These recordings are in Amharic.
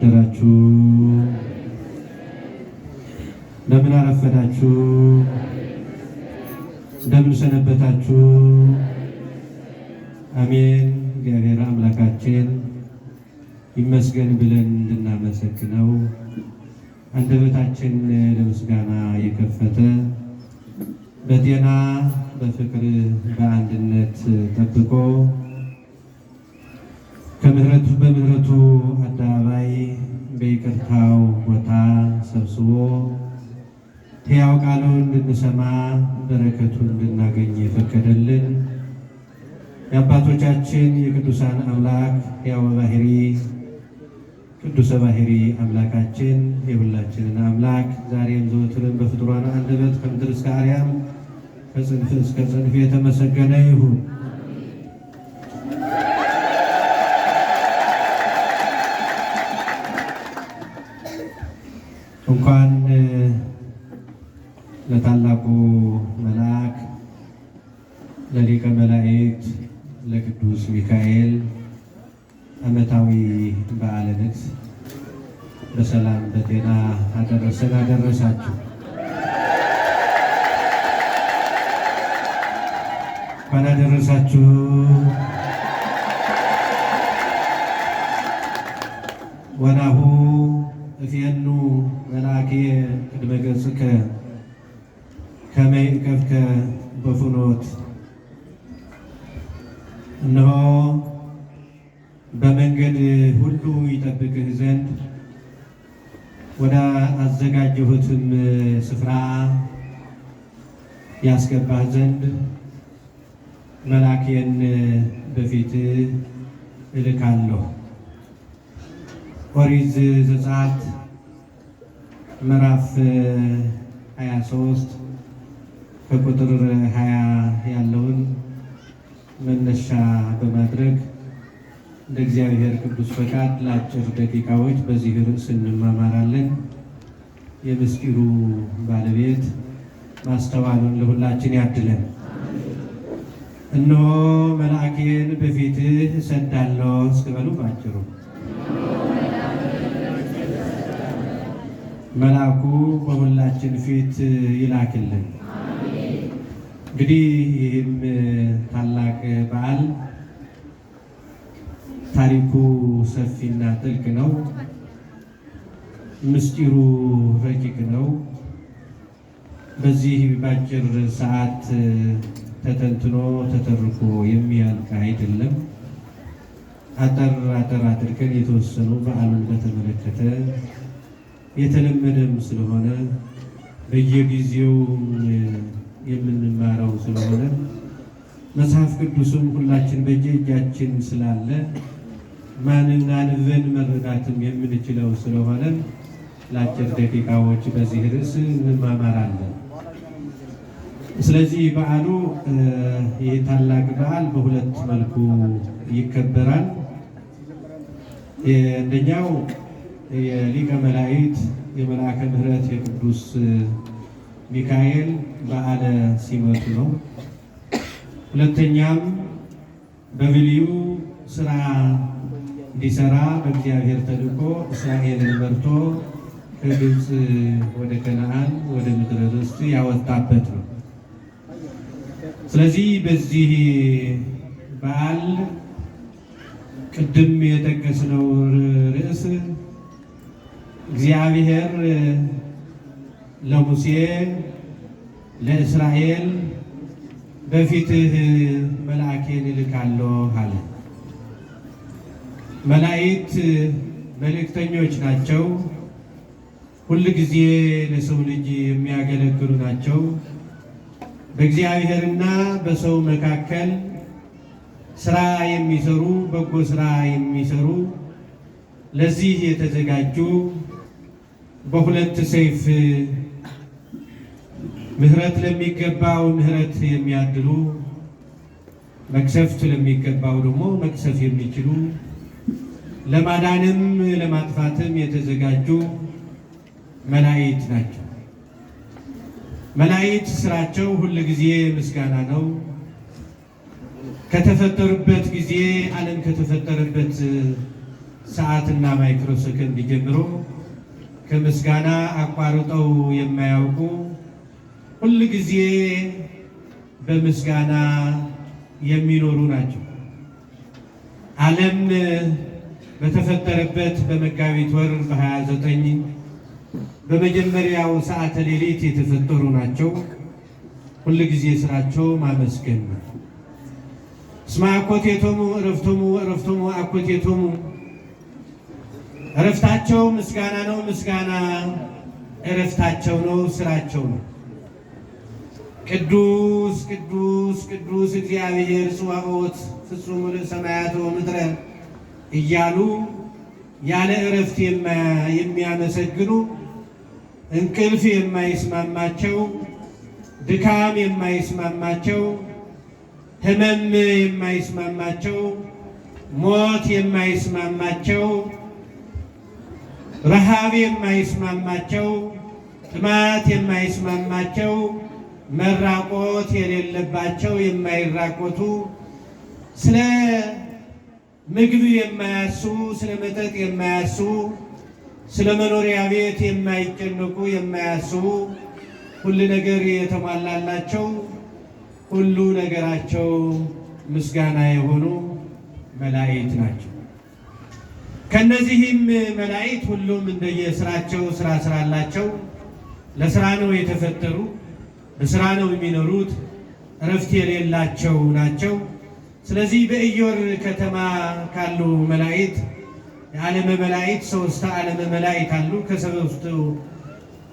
ደራችሁ እንደምን አረፈዳችሁ? እንደምን ሰነበታችሁ? አሜን። እግዚአብሔር አምላካችን ይመስገን ብለን እንድናመሰግነው አንደበታችን ለምስጋና የከፈተ በጤና በፍቅር በአንድነት ጠብቆ በምህረቱ አደባባይ በይቅርታው ቦታ ሰብስቦ ሕያው ቃሉን እንድንሰማ በረከቱን እንድናገኝ የፈቀደልን የአባቶቻችን የቅዱሳን አምላክ ሕያው ባሕሪ ቅዱሰ ባሕሪ አምላካችን የሁላችንን አምላክ ዛሬም ዘወትርም በፍጡራን አንደበት ከምድር እስከ አርያም ከጽንፍ እስከ ጽንፍ የተመሰገነ ይሁን። እንኳን ለታላቁ መልአክ ለሊቀ መላእክት ለቅዱስ ሚካኤል ዓመታዊ በዓለ ንግሥ በሰላም በጤና አደረሰን አደረሳችሁ። እንኳን አደረሳችሁ። ወናሁ እፌኑ መልአኬ ቅድመ ገጽከ ከመ ይእቀብከ በፍኖት። እነሆ በመንገድ ሁሉ ይጠብቅህ ዘንድ ወደ አዘጋጀሁትም ስፍራ ያስገባህ ዘንድ መልአኬን በፊትህ እልካለሁ። ኦሪት ዘጸአት ምዕራፍ 23 ከቁጥር 20 ያለውን መነሻ በማድረግ እንደ እግዚአብሔር ቅዱስ ፈቃድ ለአጭር ደቂቃዎች በዚህ ርዕስ እንማማራለን። የምስጢሩ ባለቤት ማስተዋሉን ለሁላችን ያድለን። እነሆ መልአኬን በፊትህ እሰዳለሁ እስክበሉ ባጭሩ መልአኩ በሁላችን ፊት ይላክልን። እንግዲህ ይህም ታላቅ በዓል ታሪኩ ሰፊና ጥልቅ ነው። ምስጢሩ ረቂቅ ነው። በዚህ ባጭር ሰዓት ተተንትኖ ተተርኮ የሚያልቅ አይደለም። አጠር አድርገን የተወሰኑ በዓሉን በተመለከተ የተለመደም ስለሆነ በየጊዜው የምንማረው ስለሆነ መጽሐፍ ቅዱስም ሁላችን በየእጃችን ስላለ ማንን አንበን መረዳትም የምንችለው ስለሆነ ለአጭር ደቂቃዎች በዚህ ርዕስ እንማማራለን። ስለዚህ በዓሉ ይህ ታላቅ በዓል በሁለት መልኩ ይከበራል። አንደኛው የሊቀ መላእክት የመልአከ ምሕረት የቅዱስ ሚካኤል በዓለ ሲመቱ ነው። ሁለተኛም በብሉይ ስራ እንዲሰራ በእግዚአብሔር ተልኮ እስራኤልን መርቶ ከግብፅ ወደ ከነዓን ወደ ምድረ ርስት ያወጣበት ነው። ስለዚህ በዚህ በዓል ቅድም የጠቀስነው ርዕስ እግዚአብሔር ለሙሴ ለእስራኤል በፊትህ መልአኬን እልካለሁ አለ። መላእክት መልእክተኞች ናቸው። ሁል ጊዜ ለሰው ልጅ የሚያገለግሉ ናቸው። በእግዚአብሔርና በሰው መካከል ስራ የሚሰሩ በጎ ስራ የሚሰሩ ለዚህ የተዘጋጁ በሁለት ሰይፍ ምሕረት ለሚገባው ምሕረት የሚያድሉ መቅሰፍት ለሚገባው ደግሞ መቅሰፍ የሚችሉ ለማዳንም ለማጥፋትም የተዘጋጁ መላእክት ናቸው። መላእክት ስራቸው ሁል ጊዜ ምስጋና ነው። ከተፈጠሩበት ጊዜ ዓለም ከተፈጠረበት ሰዓትና ማይክሮ ሰከንድ ጀምሮ ከምስጋና አቋርጠው የማያውቁ ሁል ጊዜ በምስጋና የሚኖሩ ናቸው። ዓለም በተፈጠረበት በመጋቢት ወር በ29 በመጀመሪያው ሰዓተ ሌሊት የተፈጠሩ ናቸው። ሁል ጊዜ ስራቸው ማመስገን ነው። እስመ አኮቴቶሙ ዕረፍቶሙ ዕረፍቶሙ አኮቴቶሙ፣ ዕረፍታቸው ምስጋና ነው፣ ምስጋና ዕረፍታቸው ነው፣ ስራቸው ነው። ቅዱስ ቅዱስ ቅዱስ እግዚአብሔር ጽባኦት ፍጹም ሰማያት ወምድረ እያሉ ያለ ዕረፍት የሚያመሰግኑ እንቅልፍ የማይስማማቸው፣ ድካም የማይስማማቸው፣ ሕመም የማይስማማቸው፣ ሞት የማይስማማቸው፣ ረሃብ የማይስማማቸው፣ ጥማት የማይስማማቸው፣ መራቆት የሌለባቸው የማይራቆቱ፣ ስለ ምግብ የማያስቡ፣ ስለ መጠጥ የማያስቡ፣ ስለ መኖሪያ ቤት የማይጨነቁ የማያስቡ፣ ሁሉ ነገር የተሟላላቸው፣ ሁሉ ነገራቸው ምስጋና የሆኑ መላእክት ናቸው። ከነዚህም መላእክት ሁሉም እንደየስራቸው ስራ ስራላቸው። ለስራ ነው የተፈጠሩ፣ በስራ ነው የሚኖሩት፣ እረፍት የሌላቸው ናቸው። ስለዚህ በኢዮር ከተማ ካሉ መላእክት የዓለመ መላእክት 3 ዓለመ መላእክት አሉ።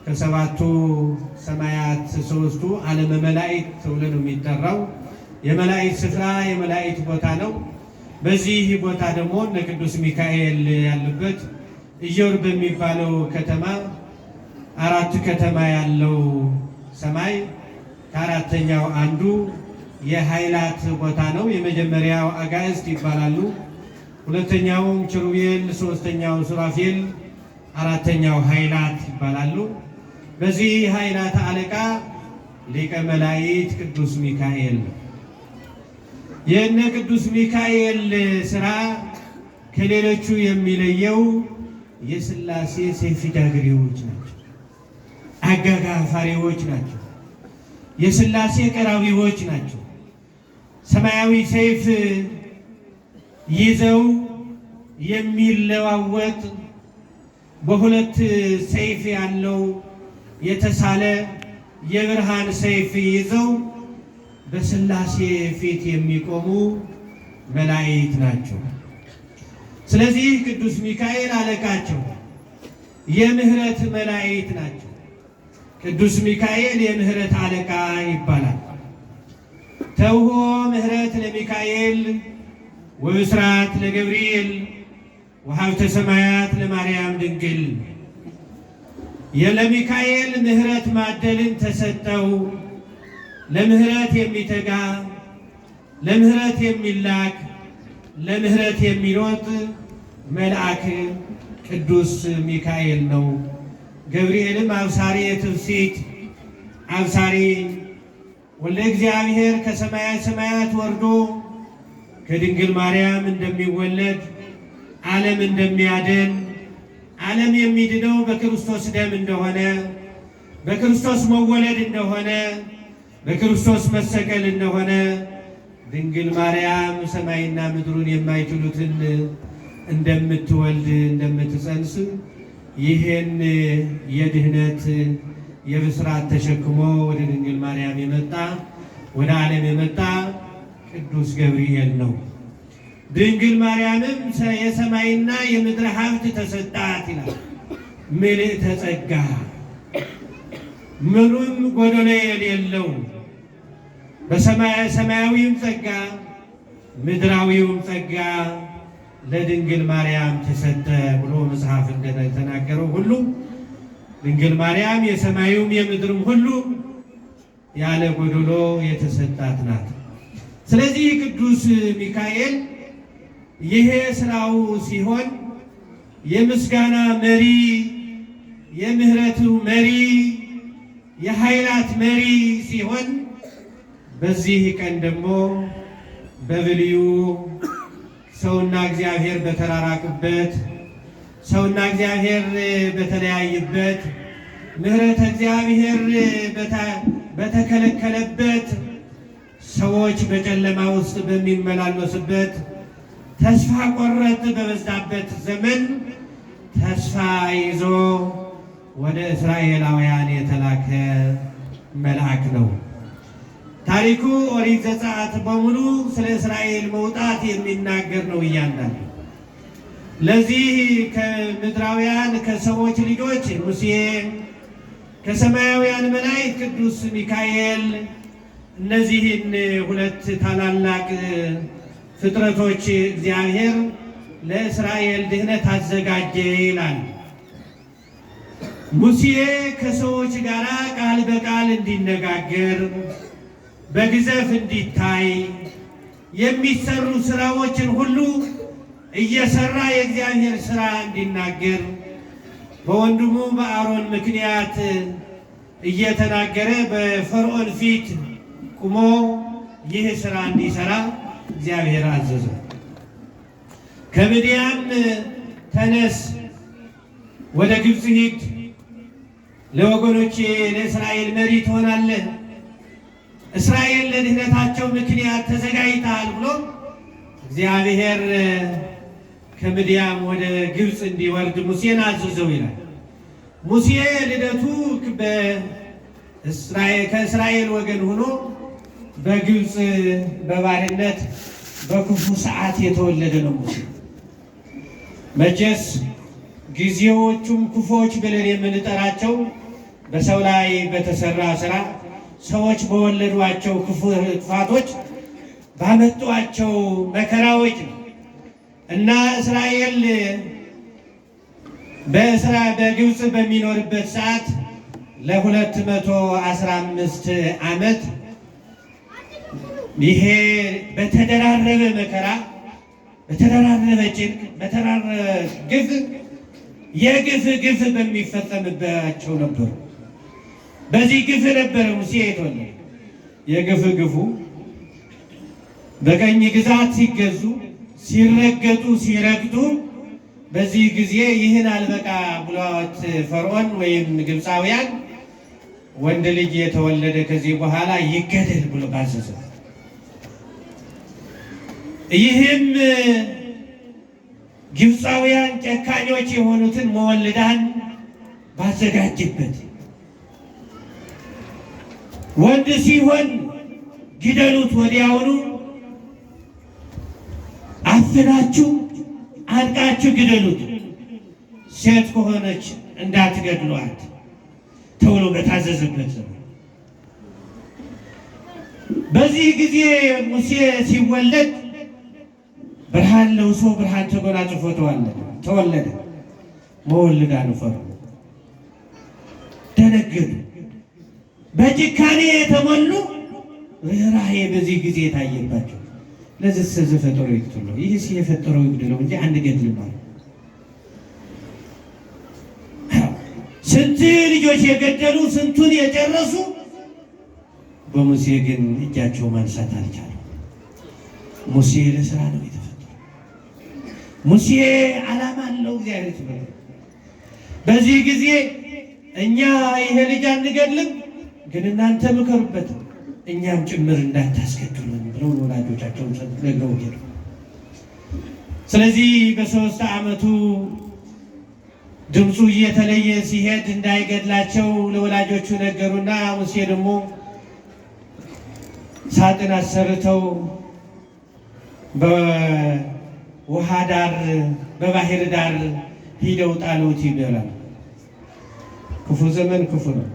ከሰባቱ ሰማያት 3ቱ ዓለመ መላእክት ተብሎ ነው የሚጠራው። የመላእክት ስፍራ የመላእክት ቦታ ነው። በዚህ ቦታ ደግሞ እነ ቅዱስ ሚካኤል ያሉበት ኢዮር በሚባለው ከተማ 4 ከተማ ያለው ሰማይ ከአራተኛው አንዱ የኃይላት ቦታ ነው። የመጀመሪያው አጋዕዝት ይባላሉ። ሁለተኛው ኪሩቤል፣ ሶስተኛው ሱራፌል፣ አራተኛው ኃይላት ይባላሉ። በዚህ ኃይላት አለቃ ሊቀ መላእክት ቅዱስ ሚካኤል ነው። የእነ ቅዱስ ሚካኤል ስራ ከሌሎቹ የሚለየው የሥላሴ ሰይፍ ዳግሬዎች ናቸው፣ አጋጋፋሪዎች ናቸው፣ የሥላሴ ቀራቢዎች ናቸው። ሰማያዊ ሰይፍ ይዘው የሚለዋወጥ በሁለት ሰይፍ ያለው የተሳለ የብርሃን ሰይፍ ይዘው በሥላሴ ፊት የሚቆሙ መላእክት ናቸው። ስለዚህ ቅዱስ ሚካኤል አለቃቸው የምህረት መላእክት ናቸው። ቅዱስ ሚካኤል የምህረት አለቃ ይባላል። ተውሆ ምህረት ለሚካኤል ወብስራት ለገብርኤል ወሀብተ ሰማያት ለማርያም ድንግል። ለሚካኤል ምህረት ማደልን ተሰጠው። ለምህረት የሚተጋ ለምህረት የሚላክ ለምህረት የሚሮጥ መልአክ ቅዱስ ሚካኤል ነው። ገብርኤልም አብሳሪ የትፍሲት አብሳሪ ወልደ እግዚአብሔር ከሰማያ ሰማያት ወርዶ ከድንግል ማርያም እንደሚወለድ ዓለም እንደሚያድን ዓለም የሚድነው በክርስቶስ ደም እንደሆነ በክርስቶስ መወለድ እንደሆነ በክርስቶስ መሰቀል እንደሆነ ድንግል ማርያም ሰማይና ምድሩን የማይችሉትን እንደምትወልድ እንደምትጸንስ ይህን የድህነት የብስራት ተሸክሞ ወደ ድንግል ማርያም የመጣ ወደ ዓለም የመጣ ቅዱስ ገብርኤል ነው። ድንግል ማርያምም የሰማይና የምድር ሀብት ተሰጣት ይላል። ምልዕተ ጸጋ ምኑም ጎደሎ የሌለው በሰማያዊም ጸጋ ምድራዊውም ጸጋ ለድንግል ማርያም ተሰጠ ብሎ መጽሐፍ እንደተናገረው ሁሉ ድንግል ማርያም የሰማዩም የምድርም ሁሉ ያለ ጎደሎ የተሰጣት ናት። ስለዚህ ቅዱስ ሚካኤል ይሄ ስራው ሲሆን የምስጋና መሪ፣ የምህረቱ መሪ፣ የኃይላት መሪ ሲሆን በዚህ ቀን ደግሞ በብልዩ ሰውና እግዚአብሔር በተራራቁበት፣ ሰውና እግዚአብሔር በተለያዩበት፣ ምሕረተ እግዚአብሔር በተከለከለበት፣ ሰዎች በጨለማ ውስጥ በሚመላለሱበት፣ ተስፋ ቆረጥ በበዛበት ዘመን ተስፋ ይዞ ወደ እስራኤላውያን የተላከ መልአክ ነው። ታሪኩ ኦሪት ዘጸአት በሙሉ ስለ እስራኤል መውጣት የሚናገር ነው። እያንዳንዱ ለዚህ ከምድራውያን ከሰዎች ልጆች ሙሴ፣ ከሰማያውያን መላእክት ቅዱስ ሚካኤል እነዚህን ሁለት ታላላቅ ፍጥረቶች እግዚአብሔር ለእስራኤል ድህነት አዘጋጀ ይላል። ሙሴ ከሰዎች ጋር ቃል በቃል እንዲነጋገር፣ በግዘፍ እንዲታይ፣ የሚሰሩ ስራዎችን ሁሉ እየሰራ የእግዚአብሔር ስራ እንዲናገር በወንድሙ በአሮን ምክንያት እየተናገረ በፈርዖን ፊት ቁሞ ይህ ስራ እንዲሰራ እግዚአብሔር አዘዘ። ከምድያም ተነስ፣ ወደ ግብፅ ሂድ፣ ለወገኖቼ ለእስራኤል መሪ ትሆናለህ፣ እስራኤል ለድህነታቸው ምክንያት ተዘጋጅተሃል ብሎ እግዚአብሔር ከምድያም ወደ ግብፅ እንዲወርድ ሙሴን አዘዘው ይላል። ሙሴ ልደቱ ከእስራኤል ወገን ሆኖ በግብፅ በባርነት በክፉ ሰዓት የተወለደ ነው። ሙሴ መቼስ ጊዜዎቹም ክፉዎች ብለን የምንጠራቸው በሰው ላይ በተሰራ ስራ ሰዎች በወለዷቸው ክፋቶች ባመጧቸው መከራዎች ነው እና እስራኤል በግብፅ በሚኖርበት ሰዓት ለ215 ዓመት ይሄ በተደራረበ መከራ፣ በተደራረበ ጭንቅ፣ በተደራረበ ግፍ በሚፈጸምባቸው ነበሩ። በዚህ ግፍ ነበረ ሙሴ የተወለደ። ግፉ በቀኝ ግዛት ሲገዙ፣ ሲረገጡ፣ ሲረግጡ በዚህ ጊዜ ይህን አልበቃ ብሏት ፈርዖን ወይም ግብፃውያን ወንድ ልጅ የተወለደ ከዚህ በኋላ ይገደል ብሎ ባዘዘ። ይህም ግብፃውያን ጨካኞች የሆኑትን መወልዳን ባዘጋጅበት ወንድ ሲሆን ግደሉት፣ ወዲያውኑ አፍናችሁ አንቃችሁ ግደሉት፣ ሴት ከሆነች እንዳትገድሏት ተብሎ በታዘዘበት ዘመን በዚህ ጊዜ ሙሴ ሲወለድ ብርሃን ለብሶ ብርሃን ተጎናጽፎ ተወለደ። መወልዳን ፈሩ፣ ደነገጡ። በጭካኔ የተሞሉ ርኅራኄ በዚህ ጊዜ የታየባቸው ለዚህ ዘፈጠሮ ይቅትሉ ይህ የፈጠረው ይግደለው እንጂ አንገድልም ማለት ስንት ልጆች የገደሉ ስንቱን የጨረሱ በሙሴ ግን እጃቸው ማንሳት አልቻሉ። ሙሴ ለስራ ነው የተፈጠረው። ሙሴ ዓላማ አለው እግዚአብሔር ይመስገን። በዚህ ጊዜ እኛ ይሄ ልጅ አንገድልም፣ ግን እናንተ ምከሩበት፣ እኛም ጭምር እንዳታስገድሉን ብለው ወላጆቻቸውን ነግረው ሄዱ። ስለዚህ በ3 ዓመቱ ድምፁ እየተለየ ሲሄድ እንዳይገድላቸው ለወላጆቹ ነገሩና ሙሴ ደግሞ ሳጥን አሰርተው በውሃ ዳር በባህር ዳር ሂደው ጣሉት ይበላል። ክፉ ዘመን ክፉ ነው።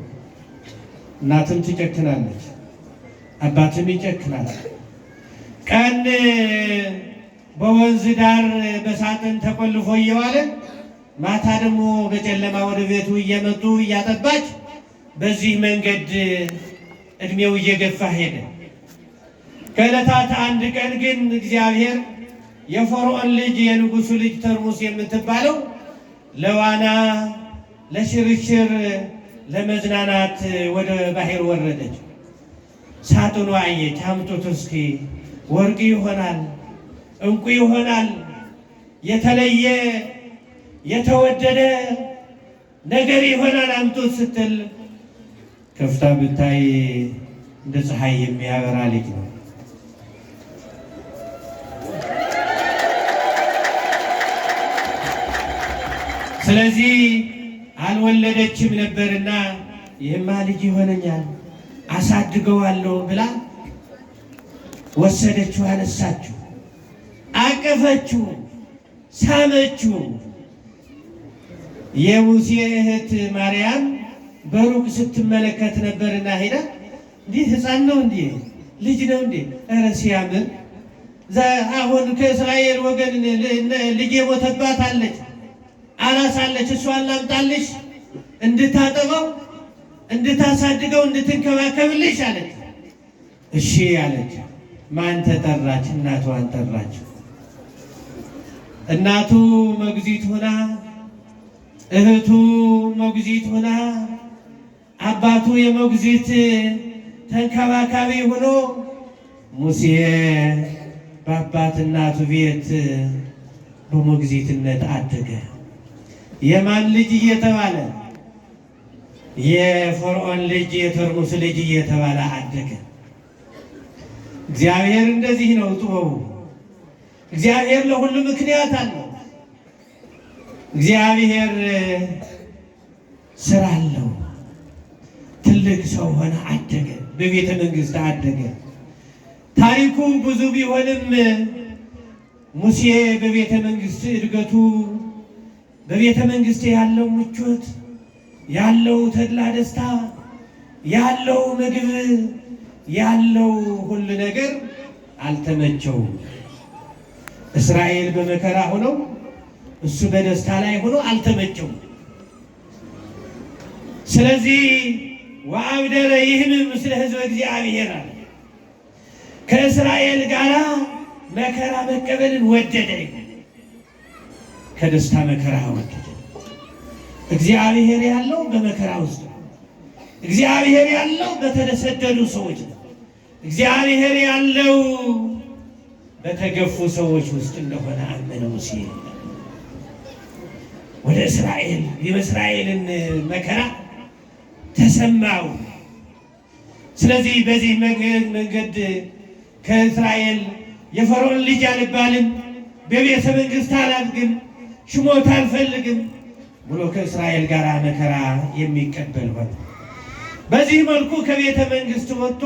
እናትም ትጨክናለች፣ አባትም ይጨክናል። ቀን በወንዝ ዳር በሳጥን ተቆልፎ እየዋለ ማታ ደግሞ በጨለማ ወደ ቤቱ እየመጡ እያጠባች በዚህ መንገድ እድሜው እየገፋ ሄደ። ከዕለታት አንድ ቀን ግን እግዚአብሔር የፈርዖን ልጅ የንጉሱ ልጅ ተርሙስ የምትባለው ለዋና ለሽርሽር ለመዝናናት ወደ ባህር ወረደች። ሳጥኑ አየች። አምጡት እስኪ ወርቅ ይሆናል እንቁ ይሆናል። የተለየ የተወደደ ነገር ይሆናል አምጡት ስትል ከፍታ ብታይ እንደ ፀሐይ የሚያበራ ልጅ ነው። ስለዚህ አልወለደችም ነበርና ይህማ ልጅ ይሆነኛል አሳድገዋለሁ ብላ ወሰደችው፣ አነሳችው፣ አቀፈችው፣ ሳመችው። የሙሴ እህት ማርያም በሩቅ ስትመለከት ነበርና ሄዳ እንዲህ ሕፃን ነው እንዴ ልጅ ነው እንዴ? ኧረ ሲያምር! አሁን ከእስራኤል ወገን ልጅ የሞተባት አለች፣ አራስ አለች። እሷን ላምጣልሽ እንድታጠበው፣ እንድታሳድገው፣ እንድትንከባከብልሽ አለች። እሺ አለች። ማን ተጠራች? እናቷን ጠራች። እናቱ ሞግዚት ሆና፣ እህቱ ሞግዚት ሆና፣ አባቱ የሞግዚት ተንከባካቢ ሆኖ ሙሴ በአባት እናቱ ቤት በሞግዚትነት አደገ። የማን ልጅ እየተባለ? የፈርዖን ልጅ የተርሙስ ልጅ እየተባለ አደገ። እግዚአብሔር እንደዚህ ነው ጥበቡ። እግዚአብሔር ለሁሉ ምክንያት አለው። እግዚአብሔር ስራ አለው። ትልቅ ሰው ሆነ፣ አደገ፣ በቤተ መንግስት አደገ። ታሪኩ ብዙ ቢሆንም ሙሴ በቤተ መንግስት እድገቱ፣ በቤተ መንግስት ያለው ምቾት፣ ያለው ተድላ ደስታ፣ ያለው ምግብ፣ ያለው ሁሉ ነገር አልተመቸውም። እስራኤል በመከራ ሆነው እሱ በደስታ ላይ ሆኖ አልተመቸውም። ስለዚህ ወአብደረ ይህምም ምስለ ሕዝበ እግዚአብሔር አለ። ከእስራኤል ጋር መከራ መቀበልን ወደደ። ከደስታ መከራ ወደደ። እግዚአብሔር ያለው በመከራ ውስጥ ነው። እግዚአብሔር ያለው በተሰደዱ ሰዎች ነው። እግዚአብሔር ያለው በተገፉ ሰዎች ውስጥ እንደሆነ አመነ ሙሴ። ወደ እስራኤል የእስራኤልን መከራ ተሰማው። ስለዚህ በዚህ መንገድ ከእስራኤል የፈርዖን ልጅ አልባልም፣ በቤተ መንግስት አላድግም፣ ሽሞት አልፈልግም ብሎ ከእስራኤል ጋር መከራ የሚቀበል ሆነ። በዚህ መልኩ ከቤተ መንግስት ወጥቶ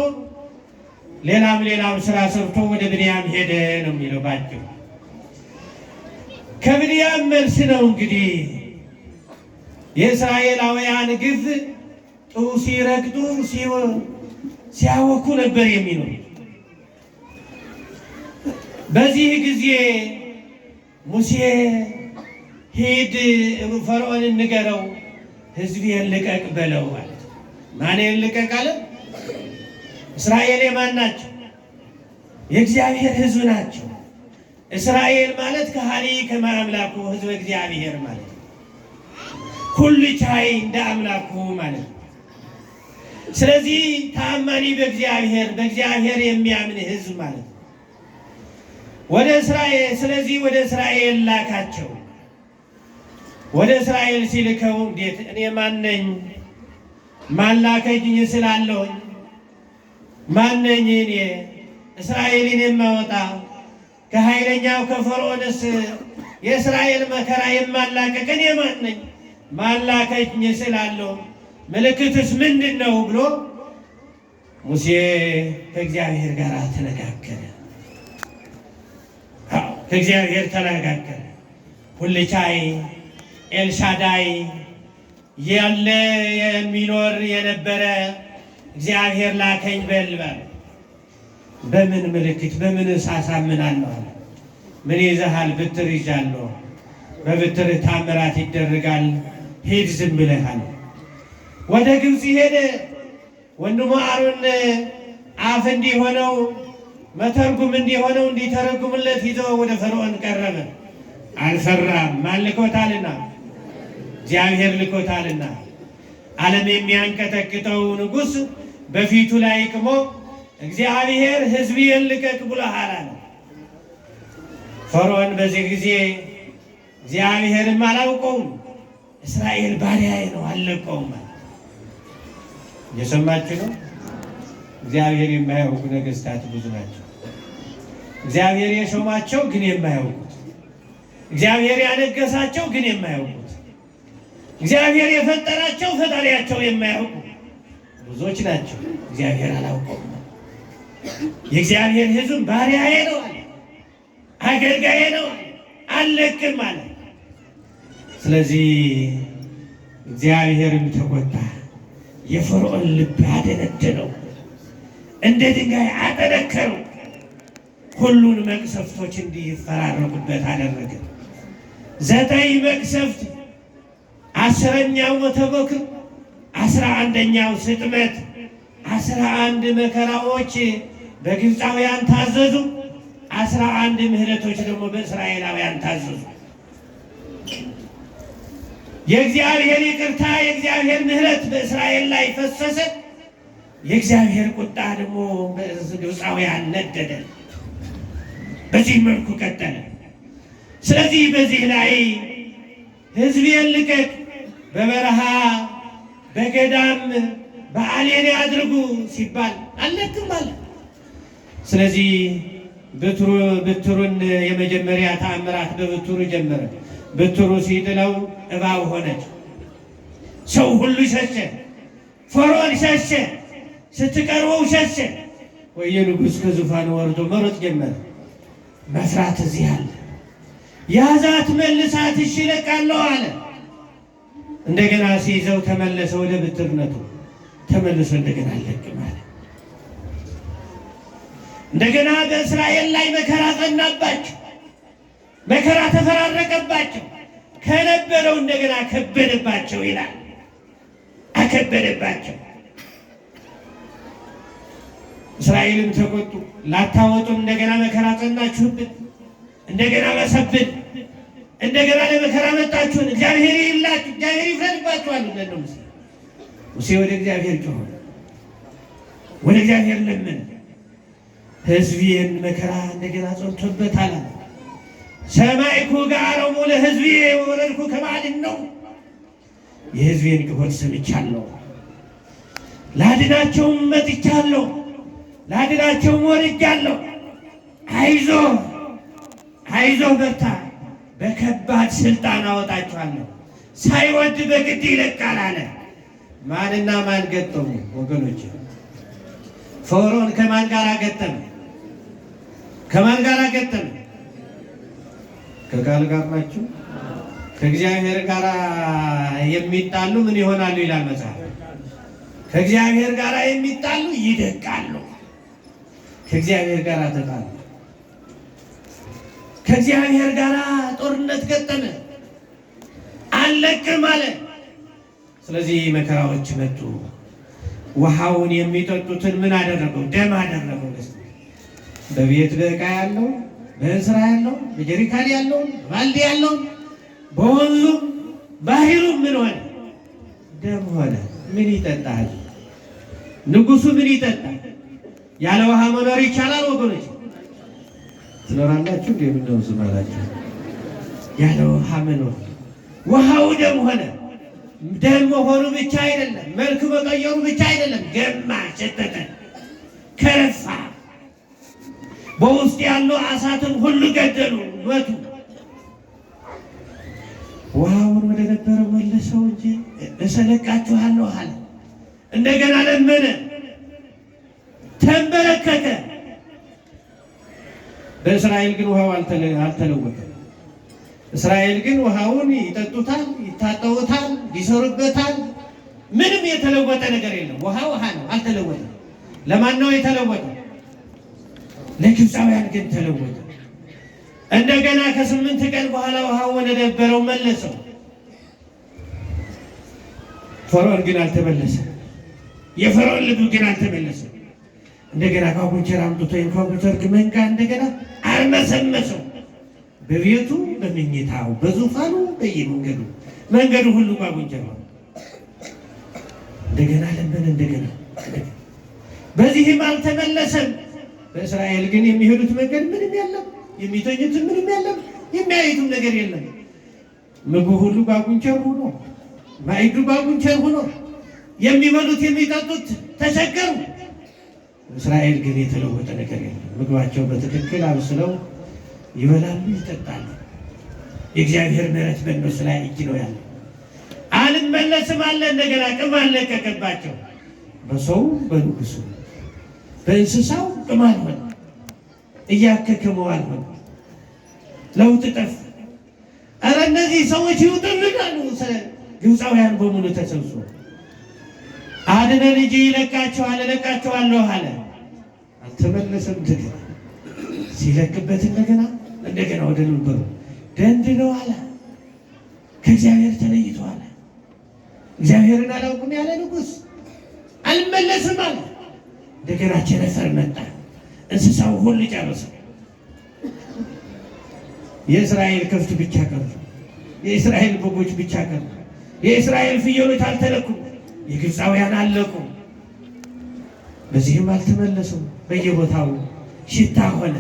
ሌላም ስራ ሰርቶ ወደ ብንያም ሄደ ነው የሚለው ባጭሩ። ከብንያም መልስ ነው እንግዲህ የእስራኤላውያን ግፍ ጡብ ሲረግጡ ሲያወኩ ነበር የሚኖር። በዚህ ጊዜ ሙሴ ሂድ ፈርዖንን ንገረው፣ ሕዝቤን ልቀቅ በለው ማለት። ማንን ልቀቅ አለ? እስራኤል የማን ናቸው? የእግዚአብሔር ሕዝብ ናቸው። እስራኤል ማለት ከሃሊ ከማምላኩ ሕዝበ እግዚአብሔር ማለት ሁሉ ቻይ እንደ አምላኩ ማለት። ስለዚህ ታማኒ በእግዚአብሔር የሚያምን ሕዝብ ማለት ወደ እስራኤል። ስለዚህ ወደ እስራኤል ላካቸው። ወደ እስራኤል ሲልከው እንዴት እኔ ማነኝ? ማን ላከኝ ስላለሁኝ ማነኝ እኔ እስራኤልን የማወጣ ከኃይለኛው ከፈርዖንስ የእስራኤል መከራ የማላቀቅ እኔ ማን ነኝ? ማን ላከኝ ስላለሁ ምልክትስ ምንድን ነው ብሎ ሙሴ ከእግዚአብሔር ጋር ተነጋገረ። ከእግዚአብሔር ተነጋገረ። ሁሉ ቻይ ኤልሻዳይ ያለ የሚኖር የነበረ እግዚአብሔር ላከኝ በልበል። በምን ምልክት በምን ሳሳምናለሁ? ምን ይዘሃል? ብትር ይዣለሁ። በብትር ታምራት ይደረጋል። ሂድ ዝም ብለሃል። ወደ ግብፅ ሄደ። ወንድሙ አሮን አፍ እንዲሆነው መተርጉም እንዲሆነው እንዲተረጉምለት ይዞ ወደ ፈርዖን ቀረበ። አልፈራም። ማን ልኮታልና? እግዚአብሔር ልኮታልና። ዓለም የሚያንቀጠቅጠው ንጉሥ በፊቱ ላይ ቆሞ እግዚአብሔር ሕዝቤን ልቀቅ ብሎሃል አለ። ፈርዖን በዚህ ጊዜ እግዚአብሔርም አላውቀውም፣ እስራኤል ባሪያዬ ነው አልለቀውም። እየሰማችሁ ነው? እግዚአብሔር የማያውቁ ነገሥታት ብዙ ናቸው። እግዚአብሔር የሾማቸው ግን የማያውቁት፣ እግዚአብሔር ያነገሳቸው ግን የማያውቁት፣ እግዚአብሔር የፈጠራቸው ፈጣሪያቸው የማያውቁ ብዙዎች ናቸው። እግዚአብሔር አላውቀውም። የእግዚአብሔር ሕዝብ ባሪያዬ ነው አለ፣ አገልጋዬ ነው አልለቅም አለ። ስለዚህ እግዚአብሔርም ተቆጣ፣ የፈርዖን ልብ አደነደነው፣ እንደ ድንጋይ አጠነከረው። ሁሉን መቅሰፍቶች እንዲፈራረቁበት አደረገ። 9 መቅሰፍት፣ 10ኛው ሞተ በኩር፣ 11ኛው ስጥመት፣ 11 መከራዎች በግብፃውያን ታዘዙ፣ 11 ምሕረቶች ደግሞ በእስራኤላውያን ታዘዙ። የእግዚአብሔር ይቅርታ የእግዚአብሔር ምሕረት በእስራኤል ላይ ፈሰሰ። የእግዚአብሔር ቁጣ ደግሞ በግብፃውያን ነደደ። በዚህ መልኩ ቀጠለ። ስለዚህ በዚህ ላይ ሕዝቤን ልቀቅ፣ በበረሃ በገዳም በዓሌን አድርጉ ሲባል አልለቅም አለ። ስለዚህ ብትሩን የመጀመሪያ ተአምራት በብትሩ ጀመረ። ብትሩ ሲጥለው እባብ ሆነች። ሰው ሁሉ ሸሸ። ፈርዖን ሸሸ፣ ስትቀርበው ሸሸ። ወየ ንጉሥ ከዙፋኑ ወርዶ መሮጥ ጀመረ። መፍራት እዚህ አለ። ያዛት መልሳት፣ እሺ እለቃለሁ አለ። እንደገና ሲይዘው ተመለሰ ወደ ብትርነቱ ተመልሶ እንደገና አልለቅም አለ። እንደገና በእስራኤል ላይ መከራ ጸናባቸው፣ መከራ ተፈራረቀባቸው። ከነበረው እንደገና ከበደባቸው ይላል። አከበደባቸው። እስራኤልም ተቆጡ። ላታወጡም እንደገና መከራ ጸናችሁብን፣ እንደገና መሰብን፣ እንደገና ለመከራ መጣችሁን። እግዚአብሔር ይላችሁ፣ እግዚአብሔር ይፍረድባችኋል። እንደው ሙሴ ወደ እግዚአብሔር ጮኸ፣ ወደ እግዚአብሔር ለምን ሕዝቤን መከራ እንደገና ጸንቶበታል። ሰማይኩ ጋሮሙ ለሕዝቤ ወረድኩ ከማዕድን ነው። የሕዝቤን ጩኸት ሰምቻለሁ፣ ላድናቸውም መጥቻለሁ፣ ላድናቸውም ወርጃለሁ። አይዞህ አይዞህ በርታ፣ በከባድ ስልጣን አወጣችኋለሁ፣ ሳይወድ በግድ ይለቃል አለ። ማንና ማን ገጠሙ ወገኖች? ፈርዖን ከማን ጋር ገጠመ? ከማን ጋር ገጠመ? ከቃል ጋር ናቸው። ከእግዚአብሔር ጋር የሚጣሉ ምን ይሆናሉ ይላል መጽሐፍ። ከእግዚአብሔር ጋር የሚጣሉ ይደቃሉ። ከእግዚአብሔር ጋር ተጣሉ። ከእግዚአብሔር ጋር ጦርነት ገጠመ፣ አልለቅም አለ። ስለዚህ መከራዎች መጡ። ውሃውን የሚጠጡትን ምን አደረገው? ደም አደረገው። በቤት በዕቃ ያለው፣ በእንስራ ያለው፣ በጀሪካን ያለው፣ ባልዲ ያለው፣ በወንዙም ባህሩም ምን ሆነ? ደም ሆነ። ምን ይጠጣል? ንጉሱ ምን ይጠጣል? ያለ ውሃ መኖር ይቻላል ወገኖች? ትኖራላችሁ? እንደምን ዝማላችሁ? ያለ ውሃ መኖር። ውሃው ደም ሆነ። ደም መሆኑ ብቻ አይደለም፣ መልክ መቀየሩ ብቻ አይደለም። ገማ፣ ሸተተ፣ ከረፋ። በውስጥ ያሉ አሳትን ሁሉ ገደሉ፣ ሞቱ። ውሃውን ወደ ነበረው መለሰው እንጂ እሰለቃችኋለሁ አለ። እንደገና ለመነ፣ ተንበረከከ። በእስራኤል ግን ውሃው አልተለወጠም። እስራኤል ግን ውሃውን ይጠጡታል፣ ይታጠቡታል፣ ይሰሩበታል። ምንም የተለወጠ ነገር የለም። ውሃ ውሃ ነው፣ አልተለወጠም። ለማን ነው የተለወጠው? ለግብፃውያን ግን ተለወጠ። እንደገና ከ8 ቀን በኋላ ውሃው ወደ ነበረው መለሰው። ፈርዖን ግን አልተመለሰም። የፈርዖን ልብ ግን አልተመለሰም። እንደገና ጓጉንቸር አምጥቶ የጓጉንቸር መንጋ እንደገና አርመሰመሰው። በቤቱ በመኝታው በዙፋኑ በየመንገዱ መንገዱ ሁሉ ጓጉንቸር ነው። እንደገና ለምን እንደገና በዚህም አልተመለሰም። በእስራኤል ግን የሚሄዱት መንገድ ምንም የለም፣ የሚተኙትን ምንም የለም፣ የሚያዩትም ነገር የለም። ምግቡ ሁሉ ጓጉንቸር ሆኖ፣ ማዕዱ ጓጉንቸር ሆኖ፣ የሚበሉት የሚጠጡት ተቸገሩ። እስራኤል ግን የተለወጠ ነገር የለም። ምግባቸው በትክክል አብስለው ይበላሉ፣ ይጠጣሉ። የእግዚአብሔር ምሕረት በእነሱ ላይ እጅ ነው ያለው። አልመለስም አለ። እንደገና ቅም አለቀቀባቸው። በሰው በንጉሱ በእንስሳው ቅም አልሆነ፣ እያከከመው አልሆነ። ለውጥ ጠፍ። ኧረ እነዚህ ሰዎች ይውጡልን አሉ ግብፃውያን በሙሉ ተሰብስቦ። አድነን እንጂ ይለቃቸዋል፣ እለቃቸዋለሁ አለ። አልተመለሰም። እንደገና ሲለቅበት እንደገና ወደ ነበሩ ደንድነው አለ። ከእግዚአብሔር ተለይተዋል። እግዚአብሔርን አላውቅም ያለ ንጉሥ አልመለስም አለ። እንደገና ቸነፈር መጣ፣ እንስሳው ሁሉ ጨረሰ። የእስራኤል ከብት ብቻ ቀሩ፣ የእስራኤል በጎች ብቻ ቀሩ። የእስራኤል ፍየሎች አልተለኩም፣ የግብፃውያን አለቁ። በዚህም አልተመለሱም። በየቦታው ሽታ ሆነ፣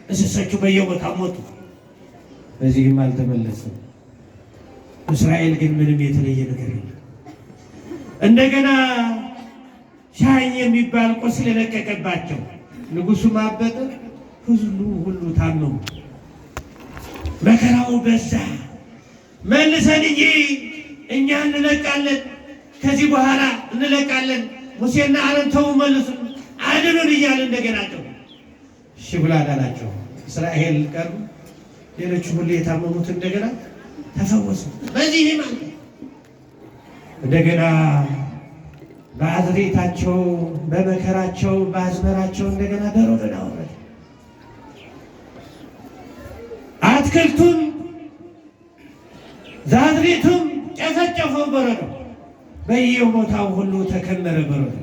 እንስሶቹ በየቦታው ሞቱ። በዚህም አልተመለሱም። እስራኤል ግን ምንም የተለየ ነገር የለም። እንደገና ሻኝ የሚባል ቁስል ለቀቀባቸው። ንጉሡ ማበጠ፣ ሕዝቡ ሁሉ ታመሙ። መከራው በዛ። መልሰን እንጂ እኛ እንለቃለን፣ ከዚህ በኋላ እንለቃለን፣ ሙሴና አሮን ተው መልሱ፣ አድኑን እያለ እንደገና ጨው እሺ ብሎ አዳናቸው። እስራኤል ቀሩ። ሌሎቹ ሁሉ የታመሙት እንደገና ተፈወሱ። በዚህ ማለት እንደገና በአዝሬታቸው በመከራቸው በአዝመራቸው እንደገና በረዶን አወረደ። አትክልቱም ዛዝሬቱም ጨፈጨፈው በረዶ። በየቦታው ሁሉ ተከመረ በረዶ።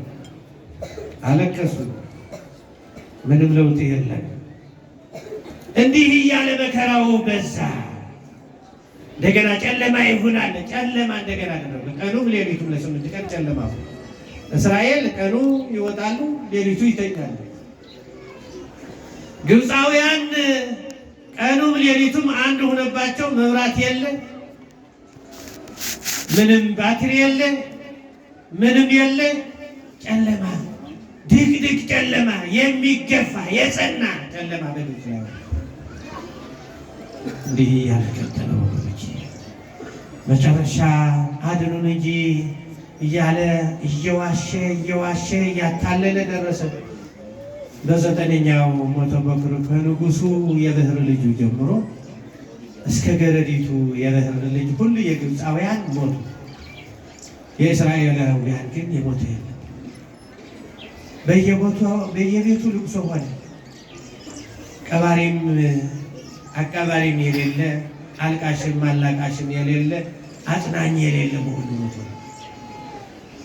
አለቀሱ። ምንም ለውጥ የለም። እንዲህ እያለ መከራው በዛ። እንደገና ጨለማ ይሆናል። ጨለማ እንደገና አደረገ። ቀኑም ሌሊቱም ለ8 ቀን ጨለማ። እስራኤል ቀኑ ይወጣሉ፣ ሌሊቱ ይተኛሉ። ግብፃውያን ቀኑም ሌሊቱም አንድ ሆነባቸው። መብራት የለ፣ ምንም ባትሪ የለ፣ ምንም የለ። ጨለማ፣ ድቅድቅ ጨለማ፣ የሚገፋ የጸና ጨለማ በግብፅ ላይ እንዲህ ያልከተለው ወገኖች መጨረሻ አድኑን እንጂ እያለ እየዋሸ እያታለለ ደረሰ። በ9ኛው ሞተ በኩር ከንጉሱ የበኵር ልጁ ጀምሮ እስከ ገረዲቱ የበኵር ልጅ ሁሉ የግብፃውያን ሞቱ። የእስራኤላውያን ግን የሞተ የለም። በየቤቱ ልቅሶ ሆነ። ቀባሪም አቃባሪም የሌለ፣ አልቃሽም አላቃሽም የሌለ፣ አጽናኝ የሌለ በሁሉ ሞቶ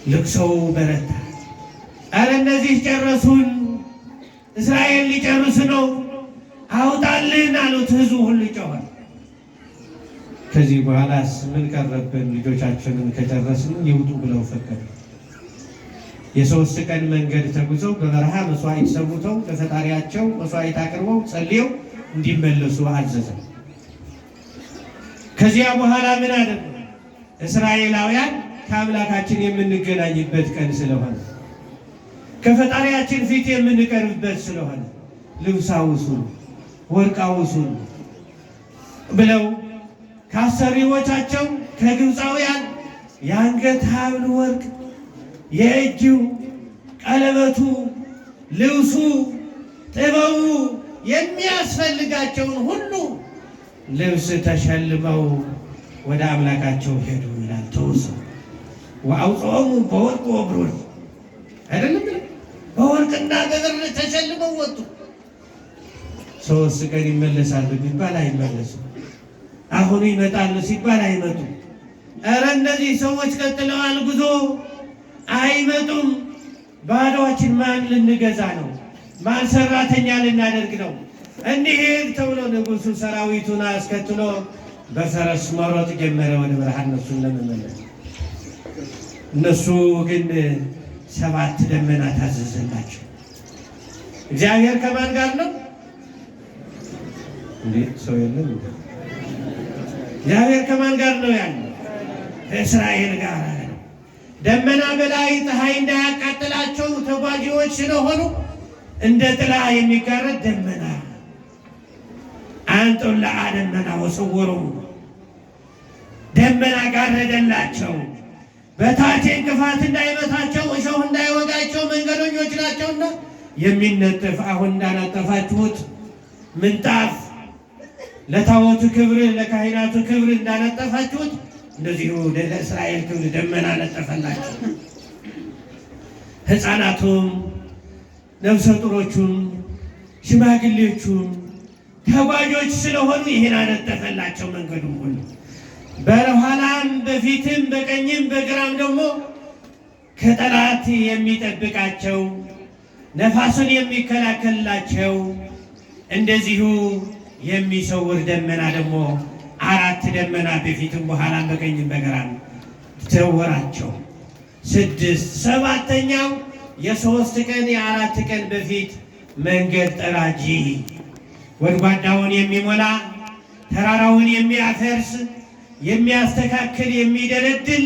ልቅሶው በረታ። አረ እነዚህ ጨረሱን፣ እስራኤል ሊጨርስ ነው፣ አውጣልን አሉት። ሕዝቡ ሁሉ ጮኸ። ከዚህ በኋላስ ምን ቀረብን? ልጆቻችንን ከጨረስን ይውጡ ብለው ፈቀዱ። የ3 ቀን መንገድ ተጉዘው በበረሃ መስዋዕት ሰውተው ለፈጣሪያቸው መስዋዕት አቅርበው ጸልየው እንዲመለሱ አዘዘ። ከዚያ በኋላ ምን አደረጉ? እስራኤላውያን ከአምላካችን የምንገናኝበት ቀን ስለሆነ ከፈጣሪያችን ፊት የምንቀርብበት ስለሆነ ልብስ አውሱን፣ ወርቅ አውሱን ብለው ከአሰሪዎቻቸው ከግብፃውያን የአንገት ሐብል ወርቅ፣ የእጁ ቀለበቱ፣ ልብሱ፣ ጥበቡ የሚያስፈልጋቸውን ሁሉ ልብስ ተሸልመው ወደ አምላካቸው ሄዱ ይላል። ተወሰው ወአውጽኦሙ በወርቅ ወብሩር አይደለም፣ በወርቅና በብር ተሸልመው ወጡ። 3 ቀን ይመለሳሉ ቢባል አይመለሱም። አሁን ይመጣሉ ሲባል አይመጡም። ኧረ እነዚህ ሰዎች ቀጥለዋል ጉዞ፣ አይመጡም። ባዶችን ማን ልንገዛ ነው? ማን ሰራተኛ ልናደርግ ነው? እንሂድ ተብሎ ንጉሡ ሰራዊቱን አስከትሎ በፈረስ መሮጥ ጀመረ ወደ በረሃ እነሱን ለመመለስ። እነሱ ግን 7 ደመና ታዘዘላቸው። እግዚአብሔር ከማን ጋር ነው? እንዴ ሰው የለም። እግዚአብሔር ከማን ጋር ነው ያለው? ከእስራኤል ጋር ነው። ደመና በላይ ፀሐይ እንዳያቃጥላቸው ተጓዢዎች ስለሆኑ እንደ ጥላ የሚጋረድ ደመና አንጦላ ደመና ወሰወሩ ደመና ጋረደላቸው። በታች እንቅፋት እንዳይመታቸው እሾህ እንዳይወጋቸው መንገደኞች ናቸውና የሚነጥፍ አሁን እንዳነጠፋችሁት ምንጣፍ ለታቦቱ ክብር ለካህናቱ ክብር እንዳነጠፋችሁት እንደዚሁ ለእስራኤል ክብር ደመና ነጠፈላቸው። ሕፃናቱም ነፍሰ ጡሮቹም ሽማግሌዎቹም ተጓዦች ስለሆኑ ይህን አነጠፈላቸው መንገዱን ሁሉ። በኋላም በፊትም በቀኝም በግራም ደግሞ ከጠላት የሚጠብቃቸው ነፋሱን የሚከላከልላቸው እንደዚሁ የሚሰውር ደመና ደግሞ 4 ደመና በፊትም በኋላም በቀኝም በግራም ተወራቸው። 6 7ኛው የ3 ቀን የ4 ቀን በፊት መንገድ ጠራጂ ጎድጓዳውን የሚሞላ ተራራውን የሚያፈርስ የሚያስተካክል የሚደለድል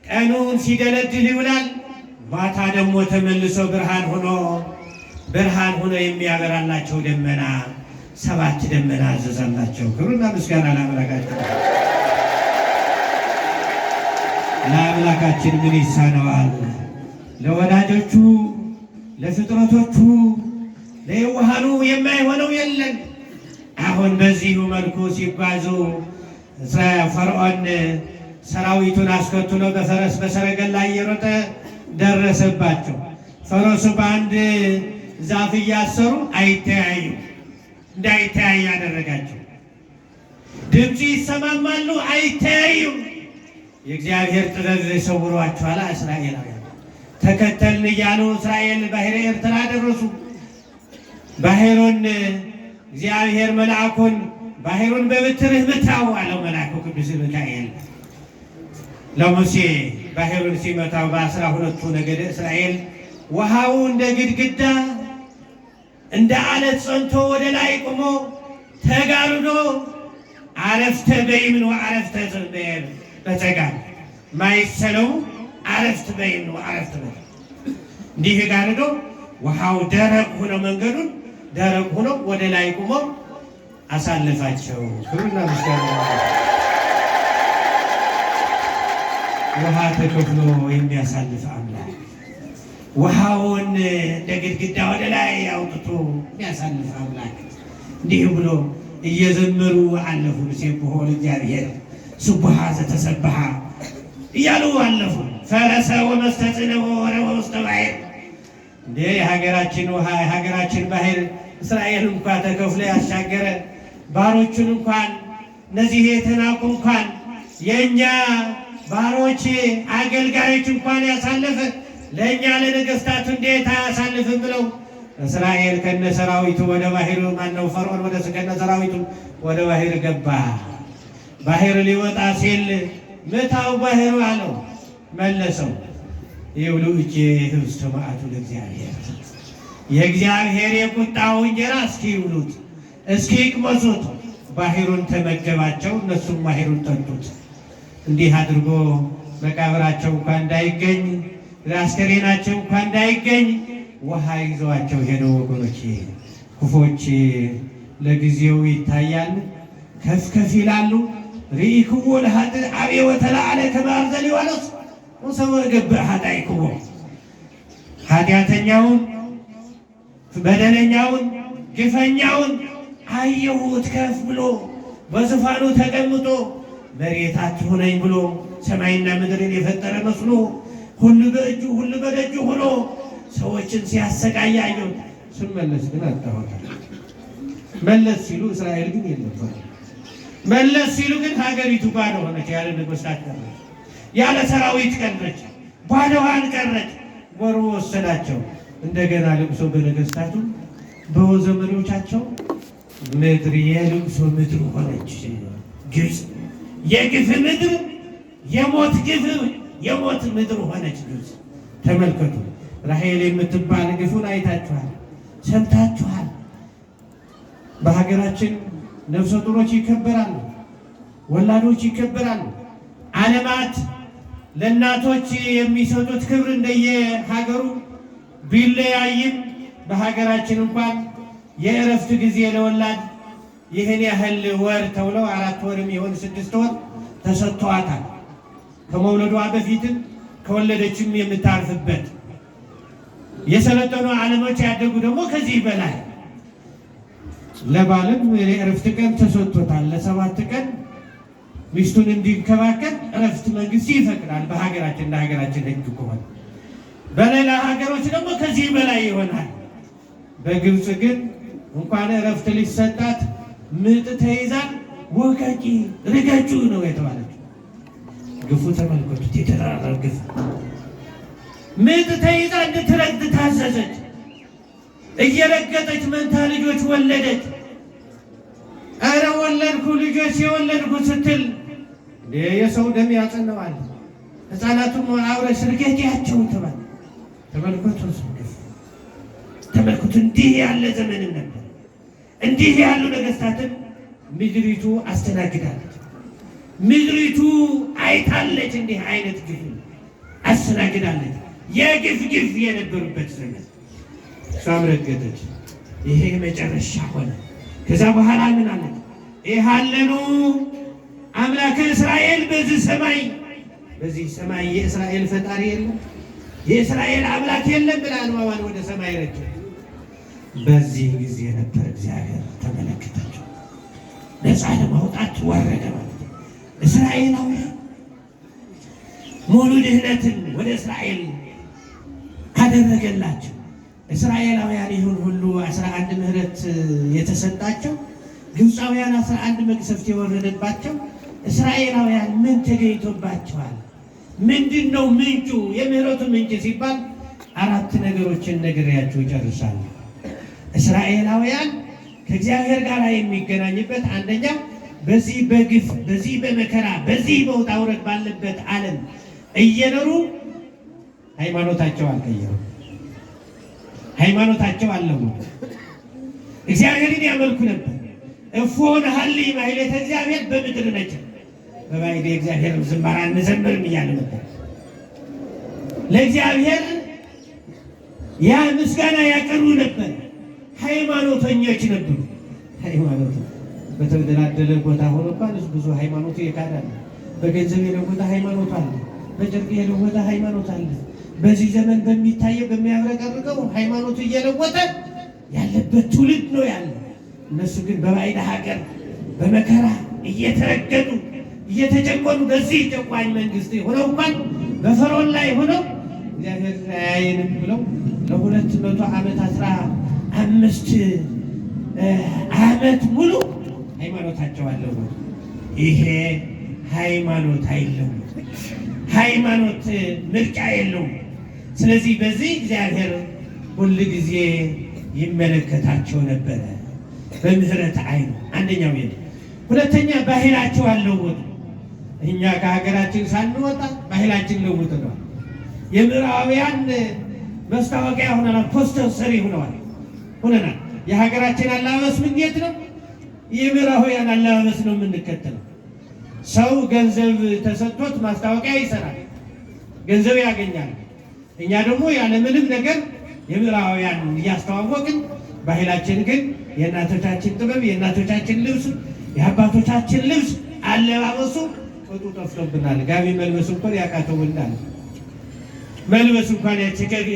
ቀኑን ሲደለድል ይውላል። ማታ ደግሞ ተመልሶ ብርሃን ሆኖ የሚያበራላቸው ደመና 7 ደመና አዘዘላቸው። ክብርና ምስጋና ለአምላካችን። ለአምላካችን ምን ይሳነዋል? ለወዳጆቹ ለፍጥረቶቹ ለየዋሃኑ የማይሆነው የለም። አሁን በዚሁ መልኩ ሲጓዙ ፈርዖን ሰራዊቱን አስከትሎ በፈረስ በሰረገላ እየሮጠ ደረሰባቸው። ፈረሱ በአንድ ዛፍ እያሰሩ አይተያዩ እንዳይተያዩ ያደረጋቸው። ድምፅ ይሰማማሉ፣ አይተያዩም። የእግዚአብሔር ጥበብ ሰውሯቸዋል። እስራኤላውያን ተከተልን እያሉ እስራኤል ባሕረ ኤርትራ ደረሱ። ባሕሩን እግዚአብሔር መልአኩን ባሕሩን በብትርህ ምታው አለው መልአኩ ቅዱስ ሚካኤል ለሙሴ። ባሕሩን ሲመታው በ12ቱ ነገደ እስራኤል ውሃው እንደ ግድግዳ እንደ አለት ጸንቶ ወደ ላይ ቆሞ ተጋርዶ አረፍተ በይምን ወአረፍተ በጸጋም ማይሰለው አረፍተ በይምን ወአረፍተ እንዲህ ጋርዶ ውሃው ደረቅ ሆኖ መንገዱን ደረቅ ሆኖ ወደ ላይ ቆሞ አሳልፋቸው። ክብርና ምስጋና ውሃ ተከፍሎ የሚያሳልፍ አምላክ ውሃውን እንደ ግድግዳ ወደ ላይ አውጥቶ የሚያሳልፍ አምላክ እንዲህ ብሎ እየዘመሩ አለፉ። ሲብሖ ለእግዚአብሔር ስቡሐ ዘተሰብሐ እያሉ አለፉ። ፈረሰ ወመስተጽንዖ ወረወ ውስተ ባሕር። እንደ የሀገራችን ውሃ የሀገራችን ባሕር እስራኤል እንኳን ተከፍሎ ያሻገረ ባሮቹን እንኳን እነዚህ የተናቁ እንኳን የእኛ ባሮች አገልጋዮች እንኳን ያሳለፈ ለእኛ ለነገስታቱ እንዴት አያሳልፍም ብለው እስራኤል ከነ ሰራዊቱ ወደ ባሕሩ ማነው ፈርዖን ወደ ከነ ሰራዊቱ ወደ ባሕር ገባ። ባሕር ሊወጣ ሲል ምታው ባሕሩ አለው፣ መለሰው። ይብሉ እጄ ህብስተ መዓቱ ለእግዚአብሔር፣ የእግዚአብሔር የቁጣው እንጀራ እስኪ ይብሉት እስኪ ይቅመሱት። ባሕሩን ተመገባቸው፣ እነሱም ባሕሩን ጠጡት። እንዲህ አድርጎ መቃብራቸው እንኳን እንዳይገኝ አስከሬናቸው እንኳን እንዳይገኝ ውሃ ይዘዋቸው ሄደው። ወገኖቼ ክፎች ለጊዜው ይታያሉ፣ ከፍ ከፍ ይላሉ። ርኢክዎ ለኃጥእ አብየ ወተለዓለ ከመ አርዘ ሊባኖስ ወሰበ ገብእ ኃጣኢክዎ። ኃጢአተኛውን በደለኛውን ግፈኛውን አየሁት ከፍ ብሎ በዙፋኑ ተቀምጦ መሬት አትሁነኝ ብሎ ሰማይና ምድርን የፈጠረ መስሎ ሁሉ በእጁ ሁሉ በደጁ ሆኖ ሰዎችን ሲያሰቃይ አየሁት። ስመለስ ግን አጣሁታል። መለስ ሲሉ እስራኤል ግን የለም። መለስ ሲሉ ግን ሀገሪቱ ባዶ ሆነች። ያለ ነገሥታት ቀረች፣ ያለ ሰራዊት ቀረች፣ ባዶዋን ቀረች። ወሮ ወሰዳቸው። እንደገና ልቅሶ በነገሥታቱ በዘመዶቻቸው ምድር የልቅሶ ምድር ሆነች። ግብፅ የግፍ ምድር የሞት ግፍ የሞት ምድር ሆነች ግብፅ። ተመልከቱ፣ ራሔል የምትባል ግፉን አይታችኋል፣ ሰምታችኋል። በሀገራችን ነፍሰ ጡሮች ይከበራሉ፣ ወላዶች ይከበራሉ። ዓለማት ለእናቶች የሚሰጡት ክብር እንደየሀገሩ ቢለያይም በሀገራችን እንኳን የእረፍት ጊዜ ለወላድ ይህን ያህል ወር ተብለው 4 ወርም ይሆን 6 ወር ተሰጥቷታል። ከመውለዷ በፊትም ከወለደችም የምታርፍበት። የሰለጠኑ ዓለሞች ያደጉ ደግሞ ከዚህ በላይ ለባልም የእረፍት ቀን ተሰጥቶታል። ለ7 ቀን ሚስቱን እንዲንከባከብ እረፍት መንግስት ይፈቅዳል። በሀገራችን እንደ ሀገራችን ሕግ ከሆነ በሌላ ሀገሮች ደግሞ ከዚህ በላይ ይሆናል። በግብፅ ግን እንኳን እረፍት ሊሰጣት ምጥ ተይዛል ወቀቂ ርገጩ ነው የተባለችው። ግፉ ተመልከቱት፣ የተራራው ግፍ። ምጥ ተይዛ እንድትረግጥ ታዘዘች። እየረገጠች መንታ ልጆች ወለደች። አረ ወለድኩ ልጆች የወለድኩ ስትል የሰው ደም ያጸነዋል። ሕፃናቱም አብረሽ ርገጪያቸው ተባለ። ተመልከቱ ግፍ፣ ተመልከቱ። እንዲህ ያለ ዘመንም ነበር። እንዲህ ያሉ ነገስታትን ምድሪቱ አስተናግዳለች። ምድሪቱ አይታለች። እንዲህ አይነት ግፍ አስተናግዳለች። የግፍ ግፍ የነበሩበት ዘመን እሷም ረገጠች። ይሄ መጨረሻ ሆነ። ከዛ በኋላ ምን አለች? ይሃለኑ አምላከ እስራኤል በዚህ ሰማይ፣ በዚህ ሰማይ የእስራኤል ፈጣሪ የለም፣ የእስራኤል አምላክ የለም ብላ ንዋዋን ወደ ሰማይ ረጨ። በዚህ ጊዜ ነበር እግዚአብሔር ተመለከታቸው። ነፃ ለማውጣት ወረደ ማለት ነው። እስራኤላውያን ሙሉ ድህነትን ወደ እስራኤል አደረገላቸው። እስራኤላውያን ይሁን ሁሉ 11 ምሕረት የተሰጣቸው፣ ግብፃውያን 11 መቅሰፍት የወረደባቸው፣ እስራኤላውያን ምን ተገኝቶባቸዋል? ምንድን ነው ምንጩ? የምህረቱ ምንጭ ሲባል 4 ነገሮችን ነግሬያችሁ ይጨርሳሉ። እስራኤላውያን ከእግዚአብሔር ጋር የሚገናኝበት አንደኛ በዚህ በግፍ በዚህ በመከራ በዚህ በውጣ ውረድ ባለበት ዓለም እየኖሩ ሃይማኖታቸው አልቀየሩ፣ ሃይማኖታቸው አለሙ። እግዚአብሔርን ያመልኩ ነበር። እፎን ሀሊ ማሕሌተ እግዚአብሔር በምድር ነች፣ በባዕድ እግዚአብሔር ዝማሬ እንዘምርም እያለ ነበር። ለእግዚአብሔር ያ ምስጋና ያቀርቡ ነበር። ሃይማኖተኞች ነበሩ። ሃይማኖት በተደላደለ ቦታ ሆኖ እንኳን ብዙ ሃይማኖቱ ይካዳል። በገንዘብ የለወጠ ሃይማኖት አለ፣ በጨርቅ የለወጠ ሃይማኖት አለ። በዚህ ዘመን በሚታየው በሚያብረቀርቀው ሃይማኖቱ እየለወጠ ያለበት ትውልድ ነው ያለ። እነሱ ግን በባዕድ ሀገር በመከራ እየተረገጡ እየተጨቆኑ በዚህ ጨቋኝ መንግስት ሆነው እንኳን በፈርዖን ላይ ሆነው እግዚአብሔር አያየንም ብለው ለ200 ዓመት 15 ዓመት ሙሉ ሃይማኖታቸው አለው። ይሄ ሃይማኖት አይለውም። ሃይማኖት ምርጫ የለውም። ስለዚህ በዚህ እግዚአብሔር ሁል ጊዜ ይመለከታቸው ነበረ በምህረት ዓይኑ። አንደኛው ይሄ። ሁለተኛ ባህላቸው አለወጡ። እኛ ከሀገራችን ሳንወጣ ባህላችን ለውጠናል። የምዕራባውያን መስታወቂያ ሆነናል፣ ፖስተር ሰሪ ሆነዋል ሆነናል። የሀገራችን አለባበስ ምንድን ነው? የምዕራባውያን አለባበስ ነው የምንከተለው። ሰው ገንዘብ ተሰጥቶት ማስታወቂያ ይሰራል፣ ገንዘብ ያገኛል። እኛ ደግሞ ያለምንም ነገር የምዕራባውያን እያስተዋወቅን፣ ባህላችን ግን የእናቶቻችን ጥበብ፣ የእናቶቻችን ልብስ፣ የአባቶቻችን ልብስ አለባበሱ ቅጡ ጠፍቶብናል። ጋቢ መልበስ እንኳን ያቃተውናል። መልበስ እንኳን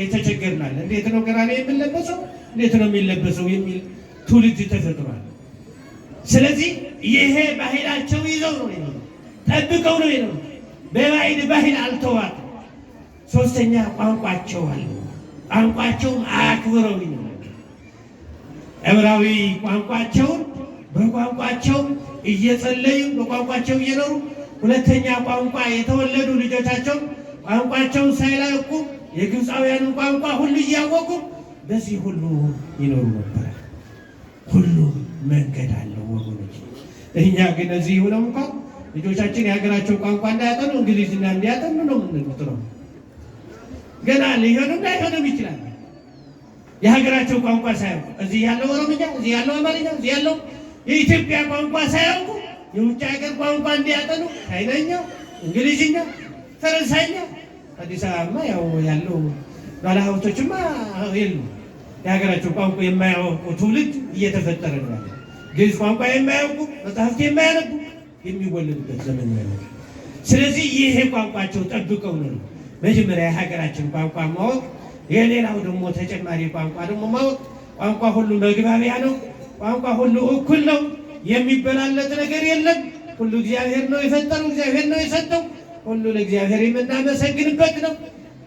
የተቸገርናል። እንዴት ነው ገራኔ የምንለበሰው? እንዴት ነው የሚለበሰው? የሚል ትውልድ ተፈጥሯል። ስለዚህ ይሄ ባህላቸው ይዘው ነው ጠብቀው ነው በባዕድ ባህል አልተዋት። ሶስተኛ ቋንቋቸው አለ። ቋንቋቸውም አክብረው ነው ዕብራዊ ቋንቋቸውን በቋንቋቸው እየጸለዩ በቋንቋቸው እየኖሩ፣ ሁለተኛ ቋንቋ የተወለዱ ልጆቻቸው ቋንቋቸውን ሳይለቁ የግብፃውያንን ቋንቋ ሁሉ እያወቁ በዚህ ሁሉ ይኖሩ ነበር። ሁሉ መንገድ አለው ወገኖች። እኛ ግን እዚህ ሆነው እንኳን ልጆቻችን የሀገራቸው ቋንቋ እንዳያጠኑ እንግሊዝኛ እንዲያጠኑ ነው የምንጥረው። ገና ሊሆንም ላይሆንም ይችላል። የሀገራቸው ቋንቋ ሳይሆን እዚህ ያለው ኦሮምኛ፣ እዚህ ያለው አማርኛ፣ እዚህ ያለው የኢትዮጵያ ቋንቋ ሳያውቁ የውጭ ሀገር ቋንቋ እንዲያጠኑ ቻይናኛ፣ እንግሊዝኛ፣ ፈረንሳይኛ። አዲስ አበባ ያው ያለው ባለሀብቶችማ የሉ። የሀገራቸው ቋንቋ የማያውቁ ትውልድ እየተፈጠረ ነው ያለ። ግዕዝ ቋንቋ የማያውቁ መጽሐፍት የማያነቡ የሚወለዱበት ዘመን ነው። ስለዚህ ይሄ ቋንቋቸው ጠብቀው ነው መጀመሪያ የሀገራችን ቋንቋ ማወቅ፣ የሌላው ደግሞ ተጨማሪ ቋንቋ ደግሞ ማወቅ። ቋንቋ ሁሉ መግባቢያ ነው። ቋንቋ ሁሉ እኩል ነው። የሚበላለጥ ነገር የለም። ሁሉ እግዚአብሔር ነው የፈጠረው፣ እግዚአብሔር ነው የሰጠው። ሁሉ ለእግዚአብሔር የምናመሰግንበት ነው።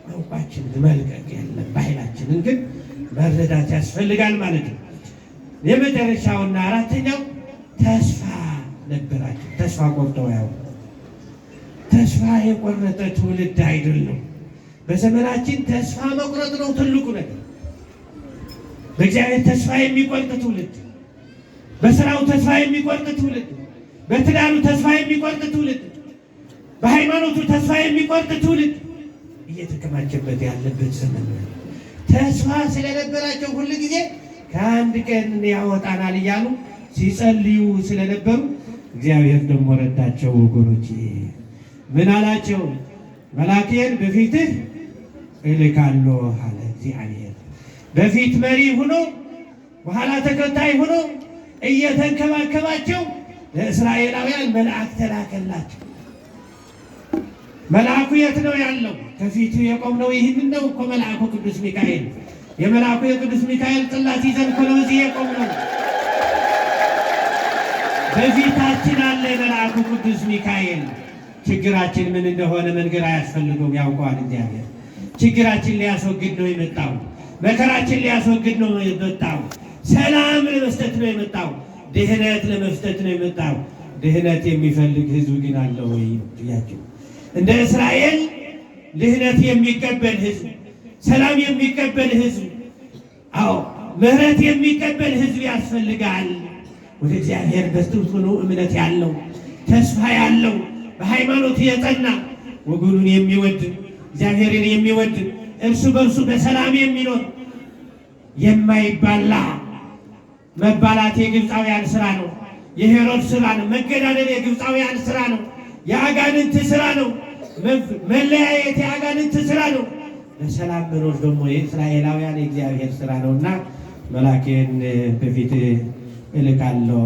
ቋንቋችንን መልቀቅ የለም። ባህላችንን ግን መረዳት ያስፈልጋል ማለት ነው። የመጨረሻውና አራተኛው ተስፋ ነበራቸው። ተስፋ ቆርጠው ያው ተስፋ የቆረጠ ትውልድ አይደለም። በዘመናችን ተስፋ መቁረጥ ነው ትልቁ ነገር። በእግዚአብሔር ተስፋ የሚቆርጥ ትውልድ፣ በስራው ተስፋ የሚቆርጥ ትውልድ፣ በትዳሩ ተስፋ የሚቆርጥ ትውልድ፣ በሃይማኖቱ ተስፋ የሚቆርጥ ትውልድ እየተከማቸበት ያለበት ዘመን ነው። ተስፋ ስለነበራቸው ሁሉ ጊዜ ከአንድ ቀን ያወጣናል እያሉ ሲጸልዩ ስለነበሩ እግዚአብሔር ደግሞ ረዳቸው። ወገኖች ምን አላቸው? መላኬን በፊትህ እልካለሁ አለ እግዚአብሔር። በፊት መሪ ሆኖ በኋላ ተከታይ ሆኖ እየተንከባከባቸው ለእስራኤላውያን መልአክ ተላከላቸው። መልአኩ የት ነው ያለው? ከፊቱ የቆምነው ይህንን ነው እኮ መልአኩ ቅዱስ ሚካኤል። የመልአኩ የቅዱስ ሚካኤል ጽላት ይዘን እኮ ነው እዚህ የቆምነው። በፊታችን አለ መልአኩ ቅዱስ ሚካኤል። ችግራችን ምን እንደሆነ መንገር አያስፈልገውም፣ ያውቀዋል እግዚአብሔር። ችግራችን ሊያስወግድ ነው የመጣው። መከራችን ሊያስወግድ ነው የመጣው። ሰላም ለመስጠት ነው የመጣው። ድህነት ለመስጠት ነው የመጣው። ድህነት የሚፈልግ ህዝብ ግን አለ ወይ ጥያቄው? እንደ እስራኤል ድህነት የሚቀበል ህዝብ፣ ሰላም የሚቀበል ህዝብ፣ አዎ ምህረት የሚቀበል ህዝብ ያስፈልጋል። ወደ እግዚአብሔር በጽኑ እምነት ያለው ተስፋ ያለው በሃይማኖት የጸና ወገኑን የሚወድ እግዚአብሔርን የሚወድ እርሱ በእርሱ በሰላም የሚኖር የማይባላ። መባላት የግብፃውያን ስራ ነው። የሄሮድ ስራ ነው። መገዳደል የግብፃውያን ስራ ነው። የአጋንንት ስራ ነው። መለያየት የአጋንንት ስራ ነው። በሰላም መኖር ደግሞ የእስራኤላውያን የእግዚአብሔር ስራ ነውና መላኬን በፊት እልካለሁ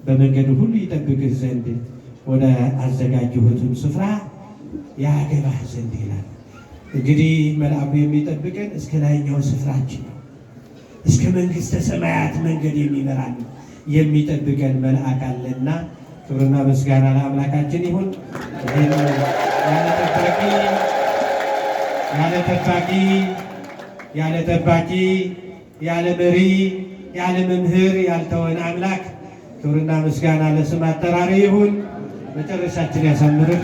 በመንገዱ ሁሉ ይጠብቅህ ዘንድ ወደ አዘጋጀሁትም ስፍራ ያገባህ ዘንድ ይላል። እንግዲህ መልአኩ የሚጠብቀን እስከ ላይኛው ስፍራችን ነው። እስከ መንግሥተ ሰማያት መንገድ የሚመራን የሚጠብቀን መልአክ አለና ክብርና ምስጋና ለአምላካችን ይሁን። ያለ ጠባቂ ያለ መሪ ያለ መምህር ያልተወን አምላክ ክብርና ምስጋና ለስም አጠራሪ ይሁን። መጨረሻችን ያሳምርልን።